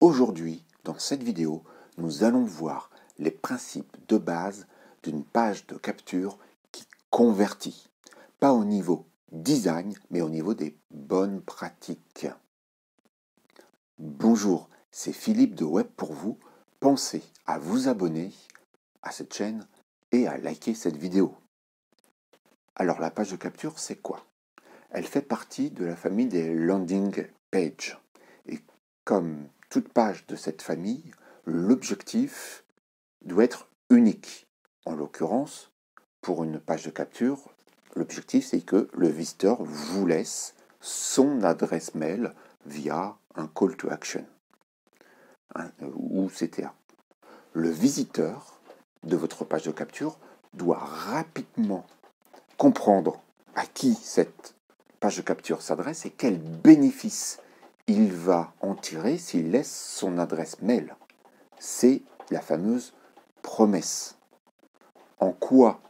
Aujourd'hui, dans cette vidéo, nous allons voir les principes de base d'une page de capture qui convertit. Pas au niveau design, mais au niveau des bonnes pratiques. Bonjour, c'est Philippe de Web pour vous. Pensez à vous abonner à cette chaîne et à liker cette vidéo. Alors la page de capture, c'est quoi? Elle fait partie de la famille des landing pages. Et comme toute page de cette famille, l'objectif doit être unique. En l'occurrence, pour une page de capture, l'objectif c'est que le visiteur vous laisse son adresse mail via un call to action ou CTA. Le visiteur de votre page de capture doit rapidement comprendre à qui cette page de capture s'adresse et quels bénéfices il va en tirer s'il laisse son adresse mail. C'est la fameuse promesse. En quoi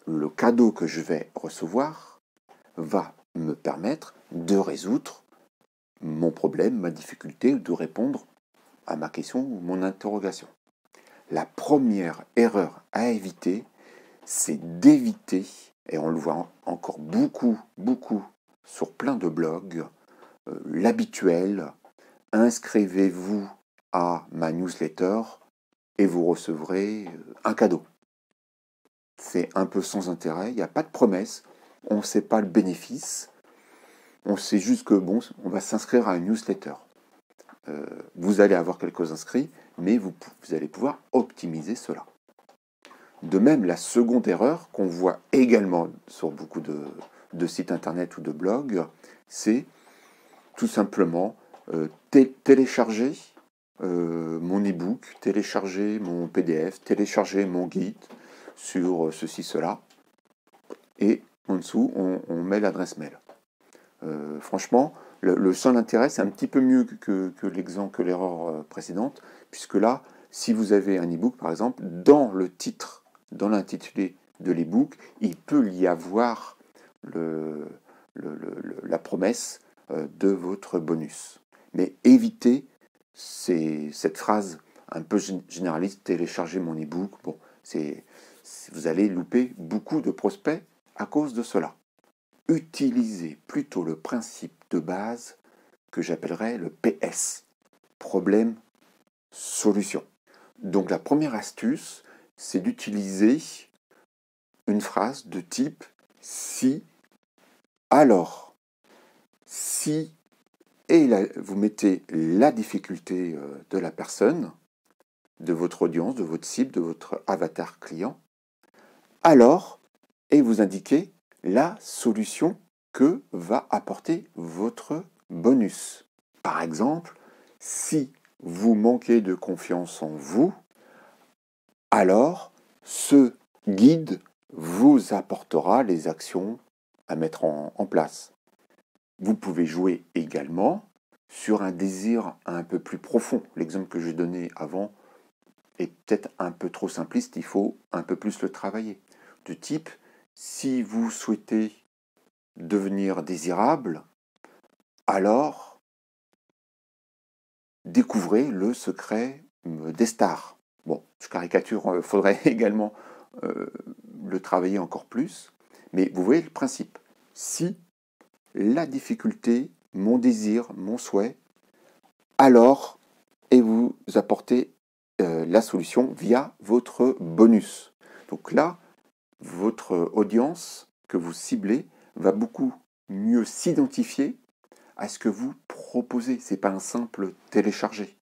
le cadeau que je vais recevoir va me permettre de résoudre mon problème, ma difficulté, ou de répondre à ma question ou mon interrogation. La première erreur à éviter, c'est d'éviter, et on le voit encore beaucoup sur plein de blogs, l'habituel, inscrivez-vous à ma newsletter et vous recevrez un cadeau. C'est un peu sans intérêt, il n'y a pas de promesse, on ne sait pas le bénéfice, on sait juste que bon, on va s'inscrire à une newsletter. Vous allez avoir quelques inscrits, mais vous allez pouvoir optimiser cela. De même, la seconde erreur qu'on voit également sur beaucoup de sites internet ou de blogs, c'est tout simplement télécharger mon e-book, télécharger mon PDF, télécharger mon guide sur ceci, cela, et en dessous, on met l'adresse mail. Franchement, le seul intérêt, c'est un petit peu mieux que l'exemple, que l'erreur précédente, puisque là, si vous avez un e-book, par exemple, dans le titre, dans l'intitulé de l'e-book, il peut y avoir la promesse de votre bonus. Mais évitez cette phrase un peu généraliste, télécharger mon e-book. Bon, vous allez louper beaucoup de prospects à cause de cela. Utilisez plutôt le principe de base que j'appellerais le PS, problème, solution. Donc la première astuce, c'est d'utiliser une phrase de type si, alors, si, et là, vous mettez la difficulté de la personne, de votre audience, de votre cible, de votre avatar client, alors, et vous indiquez la solution que va apporter votre bonus. Par exemple, si vous manquez de confiance en vous, alors ce guide vous apportera les actions à mettre en place. Vous pouvez jouer également sur un désir un peu plus profond. L'exemple que j'ai donné avant est peut-être un peu trop simpliste, il faut un peu plus le travailler. De type, si vous souhaitez devenir désirable, alors découvrez le secret des stars. Bon, je caricature, il faudrait également le travailler encore plus, mais vous voyez le principe. Si la difficulté, mon désir, mon souhait, alors, et vous apportez la solution via votre bonus. Donc là, votre audience que vous ciblez va beaucoup mieux s'identifier à ce que vous proposez. Ce n'est pas un simple télécharger.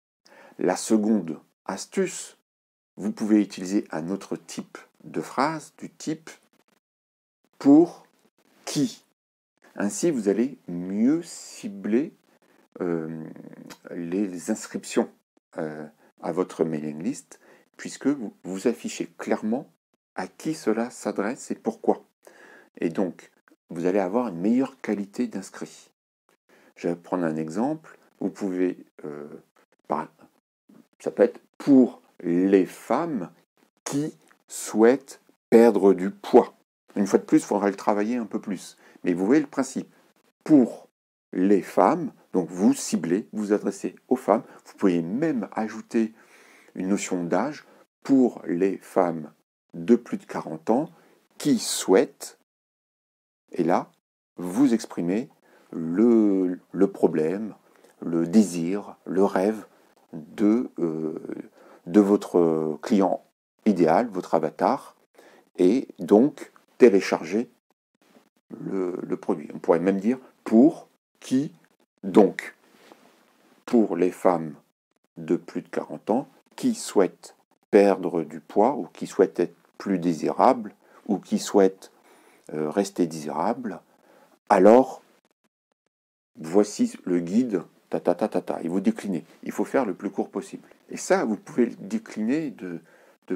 La seconde astuce, vous pouvez utiliser un autre type de phrase, du type pour qui. Ainsi, vous allez mieux cibler les inscriptions à votre mailing list, puisque vous affichez clairement à qui cela s'adresse et pourquoi. Et donc, vous allez avoir une meilleure qualité d'inscrits. Je vais prendre un exemple. Vous pouvez, ça peut être pour les femmes qui souhaitent perdre du poids. Une fois de plus, il faudra le travailler un peu plus. Mais vous voyez le principe. Pour les femmes, Donc vous ciblez, vous adressez aux femmes. Vous pouvez même ajouter une notion d'âge pour les femmes de plus de 40 ans qui souhaitent, et là, vous exprimez le problème, le désir, le rêve de votre client idéal, votre avatar, et donc télécharger le produit. On pourrait même dire pour qui donc. Pour les femmes de plus de 40 ans qui souhaitent perdre du poids ou qui souhaitent être plus désirables ou qui souhaitent rester désirables, alors voici le guide, et vous déclinez. Il faut faire le plus court possible. Et ça, vous pouvez le décliner de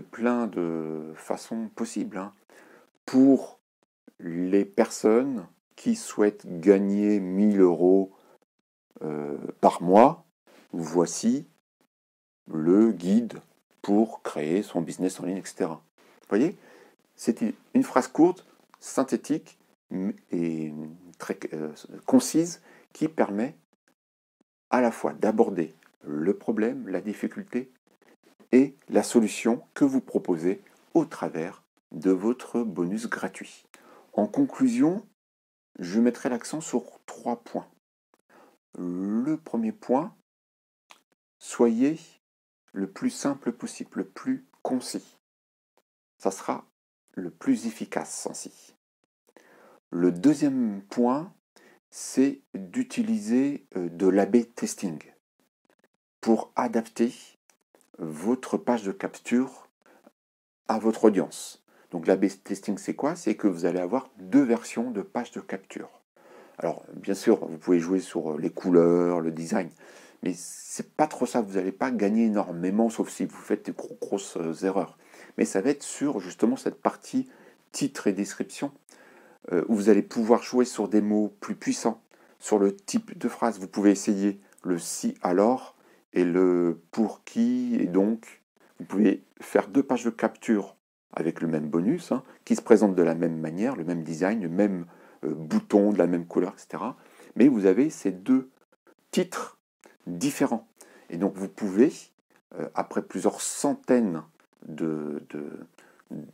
plein de façons possibles. Hein. Pour les personnes qui souhaitent gagner 1000 € par mois, voici le guide pour créer son business en ligne, etc. Vous voyez, c'est une phrase courte, synthétique et très concise qui permet à la fois d'aborder le problème, la difficulté et la solution que vous proposez au travers de votre bonus gratuit. En conclusion, je mettrai l'accent sur 3 points. Le premier point, soyez le plus simple possible, le plus concis. Ça sera le plus efficace ainsi. Le deuxième point, c'est d'utiliser de l'A/B testing pour adapter votre page de capture à votre audience. Donc l'A/B testing, c'est quoi? C'est que vous allez avoir 2 versions de page de capture. Alors, bien sûr, vous pouvez jouer sur les couleurs, le design, mais c'est pas trop ça. Vous n'allez pas gagner énormément, sauf si vous faites des grosses erreurs. Mais ça va être sur justement cette partie titre et description, où vous allez pouvoir jouer sur des mots plus puissants, sur le type de phrase. Vous pouvez essayer le si alors et le pour qui et donc. Vous pouvez faire 2 pages de capture avec le même bonus, hein, qui se présentent de la même manière, le même design, le même bouton de la même couleur, etc. Mais vous avez ces 2 titres différents. Et donc vous pouvez, après plusieurs centaines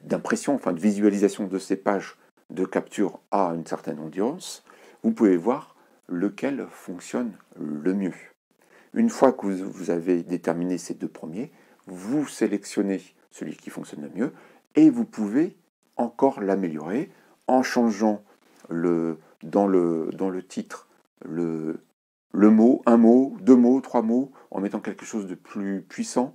d'impressions, enfin de visualisation de ces pages de capture à une certaine audience, vous pouvez voir lequel fonctionne le mieux. Une fois que vous avez déterminé ces 2 premiers, vous sélectionnez celui qui fonctionne le mieux et vous pouvez encore l'améliorer en changeant dans le titre le mot, 1 mot, 2 mots, 3 mots, en mettant quelque chose de plus puissant.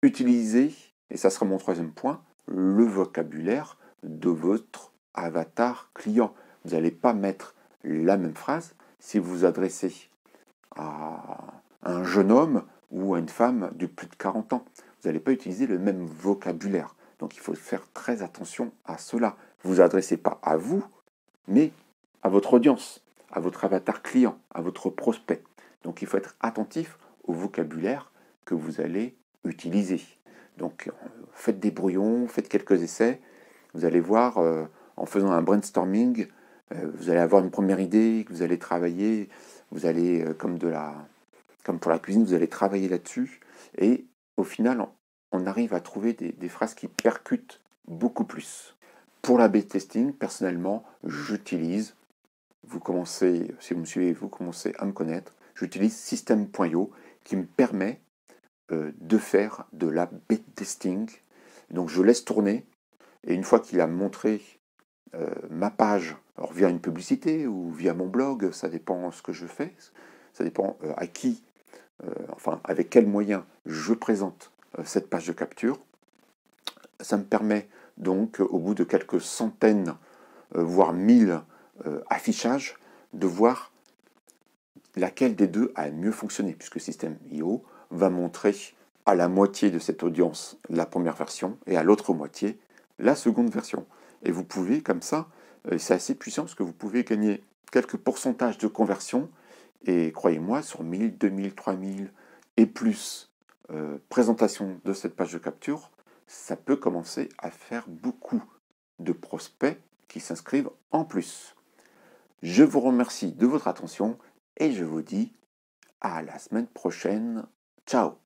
Utilisez, et ça sera mon 3e point, le vocabulaire de votre avatar client. Vous n'allez pas mettre la même phrase si vous vous adressez à un jeune homme ou à une femme de plus de 40 ans. Vous n'allez pas utiliser le même vocabulaire. Donc il faut faire très attention à cela. Vous vous adressez pas à vous, mais à votre audience, à votre avatar client, à votre prospect. Donc il faut être attentif au vocabulaire que vous allez utiliser. Donc faites des brouillons, faites quelques essais. Vous allez voir, en faisant un brainstorming, vous allez avoir une première idée que vous allez travailler. Vous allez, comme pour la cuisine, vous allez travailler là-dessus. Et au final, on arrive à trouver des phrases qui percutent beaucoup plus. Pour l'A/B testing, personnellement, j'utilise, vous commencez, si vous me suivez, vous commencez à me connaître, j'utilise System.io qui me permet de faire de l'A/B testing. Donc je laisse tourner et une fois qu'il a montré ma page, alors via une publicité ou via mon blog, ça dépend ce que je fais, ça dépend à qui, avec quels moyens je présente cette page de capture. Ça me permet donc, au bout de quelques centaines, voire 1000 affichages, de voir laquelle des 2 a mieux fonctionné, puisque System.io va montrer à la moitié de cette audience la première version et à l'autre moitié la seconde version. Et vous pouvez, comme ça, c'est assez puissant parce que vous pouvez gagner quelques pourcentages de conversion. Et croyez-moi, sur 1000, 2000, 3000 et plus présentation de cette page de capture, ça peut commencer à faire beaucoup de prospects qui s'inscrivent en plus. Je vous remercie de votre attention et je vous dis à la semaine prochaine. Ciao!